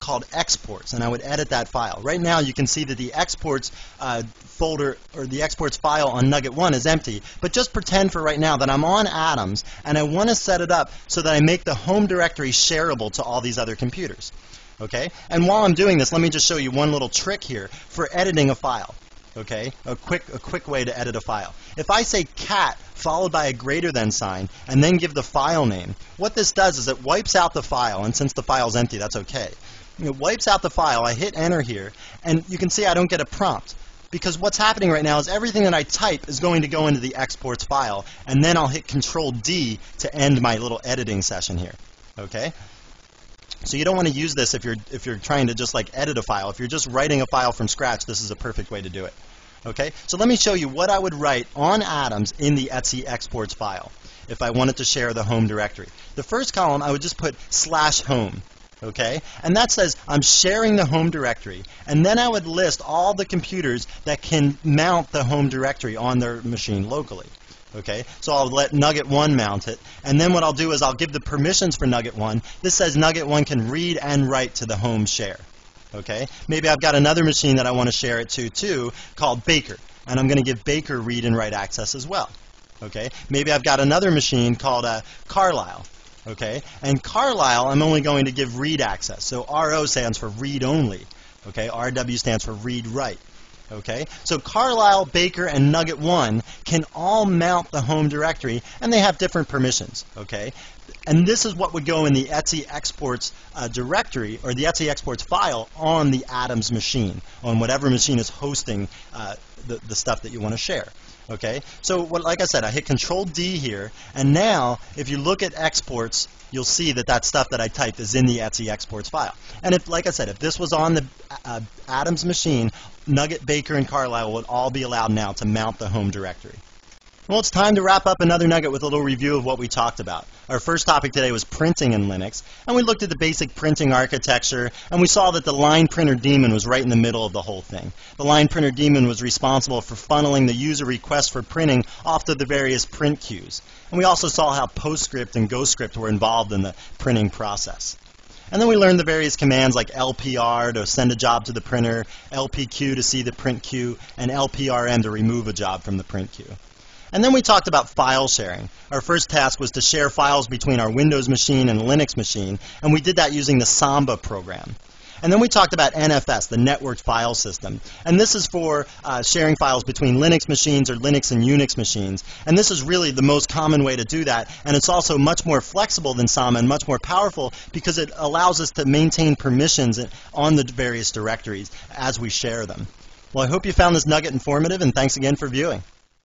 called exports, and I would edit that file. Right now you can see that the exports folder, or the exports file on Nugget 1 is empty, but just pretend for right now that I'm on Atoms and I want to set it up so that I make the home directory shareable to all these other computers. Okay? And while I'm doing this, let me just show you one little trick here for editing a file. Okay? A quick way to edit a file. If I say cat followed by a greater than sign and then give the file name, what this does is it wipes out the file, and since the file's empty, that's okay. It wipes out the file. I hit enter here, and you can see I don't get a prompt. Because what's happening right now is everything that I type is going to go into the exports file, and then I'll hit Control D to end my little editing session here. Okay? So you don't want to use this if you're trying to just like edit a file. If you're just writing a file from scratch, this is a perfect way to do it. Okay? So let me show you what I would write on Atoms in the Etsy exports file if I wanted to share the home directory. The first column, I would just put /home. Okay? And that says I'm sharing the home directory, and then I would list all the computers that can mount the home directory on their machine locally. Okay? So I'll let Nugget 1 mount it, and then what I'll do is I'll give the permissions for Nugget 1. This says Nugget 1 can read and write to the home share. Okay? Maybe I've got another machine that I want to share it to too, called Baker, and I'm going to give Baker read and write access as well. Okay? Maybe I've got another machine called Carlisle. Okay? And Carlisle, I'm only going to give read access. So RO stands for read only. Okay? RW stands for read write. Okay? So Carlisle, Baker, and Nugget 1 can all mount the home directory, and they have different permissions. Okay? And this is what would go in the Etsy exports directory, or the Etsy exports file on the Atoms machine, on whatever machine is hosting the stuff that you want to share. Okay, so like I said, I hit Control D here, and now if you look at exports, you'll see that that stuff that I typed is in the Etsy exports file. And if, like I said, if this was on the Atoms machine, Nugget, Baker, and Carlisle would all be allowed now to mount the home directory. Well, it's time to wrap up another nugget with a little review of what we talked about. Our first topic today was printing in Linux, and we looked at the basic printing architecture, and we saw that the line printer daemon was right in the middle of the whole thing. The line printer daemon was responsible for funneling the user requests for printing off to the various print queues. And we also saw how PostScript and GhostScript were involved in the printing process. And then we learned the various commands like LPR to send a job to the printer, LPQ to see the print queue, and LPRM to remove a job from the print queue. And then we talked about file sharing. Our first task was to share files between our Windows machine and Linux machine, and we did that using the Samba program. And then we talked about NFS, the networked file system. And this is for sharing files between Linux machines or Linux and Unix machines. And this is really the most common way to do that. And it's also much more flexible than Samba and much more powerful because it allows us to maintain permissions on the various directories as we share them. Well, I hope you found this nugget informative, and thanks again for viewing.